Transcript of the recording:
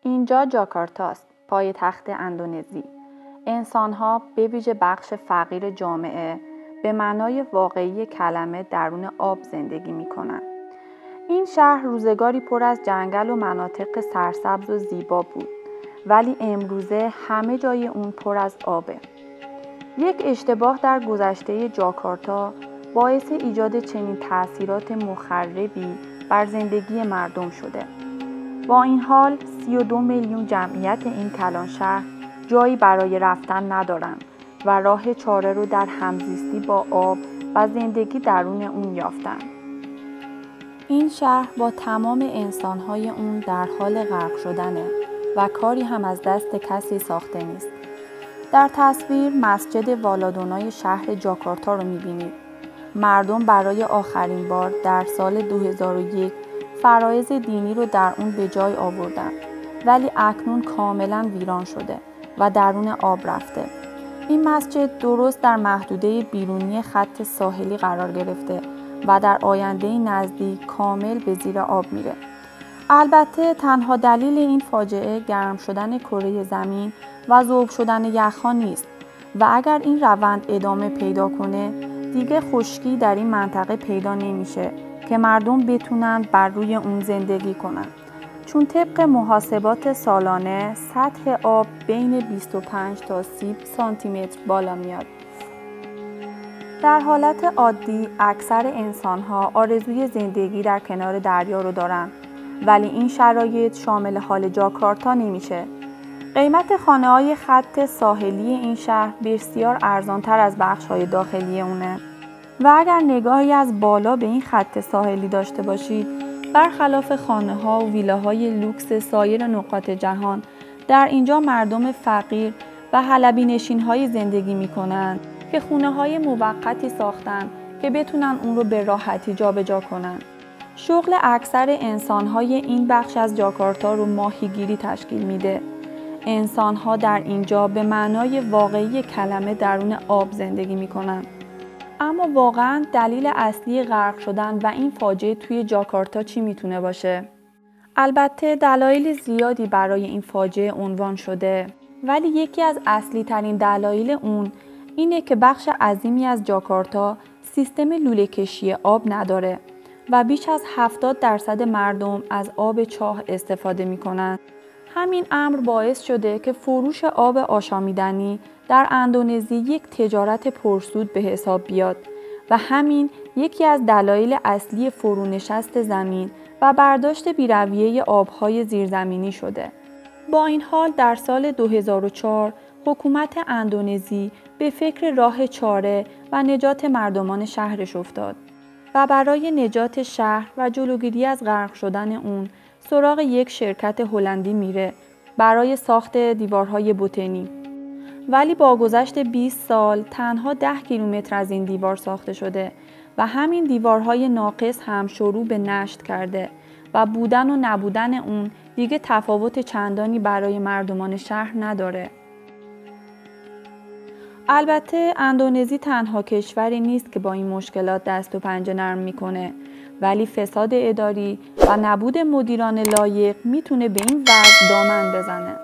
اینجا جاکارتاست، پایتخت اندونزی. انسان‌ها به ویژه بخش فقیر جامعه به معنای واقعی کلمه درون آب زندگی می‌کنند. این شهر روزگاری پر از جنگل و مناطق سرسبز و زیبا بود، ولی امروزه همه جای اون پر از آبه. یک اشتباه در گذشته جاکارتا باعث ایجاد چنین تأثیرات مخربی بر زندگی مردم شده. با این حال 32 میلیون جمعیت این کلان شهر جایی برای رفتن ندارند و راه چاره رو در همزیستی با آب و زندگی درون اون یافتند. این شهر با تمام انسان‌های اون در حال غرق شدنه و کاری هم از دست کسی ساخته نیست. در تصویر مسجد والادونای شهر جاکارتا رو می‌بینید. مردم برای آخرین بار در سال 2001 فرایض دینی رو در اون به جای آوردن، ولی اکنون کاملا ویران شده و درون آب رفته. این مسجد درست در محدوده بیرونی خط ساحلی قرار گرفته و در آینده نزدیک کامل به زیر آب میره. البته تنها دلیل این فاجعه گرم شدن کره زمین و ذوب شدن یخ‌ها نیست و اگر این روند ادامه پیدا کنه دیگه خشکی در این منطقه پیدا نمیشه که مردم بتونن بر روی اون زندگی کنن، چون طبق محاسبات سالانه سطح آب بین 25 تا 30 سانتی متر بالا میاد. در حالت عادی اکثر انسان‌ها آرزوی زندگی در کنار دریا رو دارن، ولی این شرایط شامل حال جاکارتا نمیشه. قیمت خانه‌های خط ساحلی این شهر بسیار ارزان‌تر از بخش‌های داخلی اونه و اگر نگاهی از بالا به این خط ساحلی داشته باشید، برخلاف خانه‌ها و ویلاهای لوکس سایر نقاط جهان، در اینجا مردم فقیر و حلبی نشین‌های زندگی می‌کنند که خونه‌های موقتی ساختن که بتونن اون رو به راحتی جابجا کنن. شغل اکثر انسان‌های این بخش از جاکارتا رو ماهیگیری تشکیل میده. انسان‌ها در اینجا به معنای واقعی کلمه درون آب زندگی می‌کنن. اما واقعاً دلیل اصلی غرق شدن و این فاجعه توی جاکارتا چی میتونه باشه؟ البته دلایل زیادی برای این فاجعه عنوان شده، ولی یکی از اصلی ترین دلایل اون اینه که بخش عظیمی از جاکارتا سیستم لوله کشی آب نداره و بیش از 70% مردم از آب چاه استفاده میکنن. همین امر باعث شده که فروش آب آشامیدنی در اندونزی یک تجارت پرسود به حساب بیاد و همین یکی از دلایل اصلی فرونشست زمین و برداشت بی‌رویه آبهای زیرزمینی شده. با این حال در سال 2004 حکومت اندونزی به فکر راه چاره و نجات مردمان شهرش افتاد و برای نجات شهر و جلوگیری از غرق شدن اون سراغ یک شرکت هلندی میره برای ساخت دیوارهای بوتنی. ولی با گذشت 20 سال تنها 10 کیلومتر از این دیوار ساخته شده و همین دیوارهای ناقص هم شروع به نشت کرده و بودن و نبودن اون دیگه تفاوت چندانی برای مردمان شهر نداره. البته اندونزی تنها کشوری نیست که با این مشکلات دست و پنجه نرم میکنه، ولی فساد اداری و نبود مدیران لایق میتونه به این وضع دامن بزنه.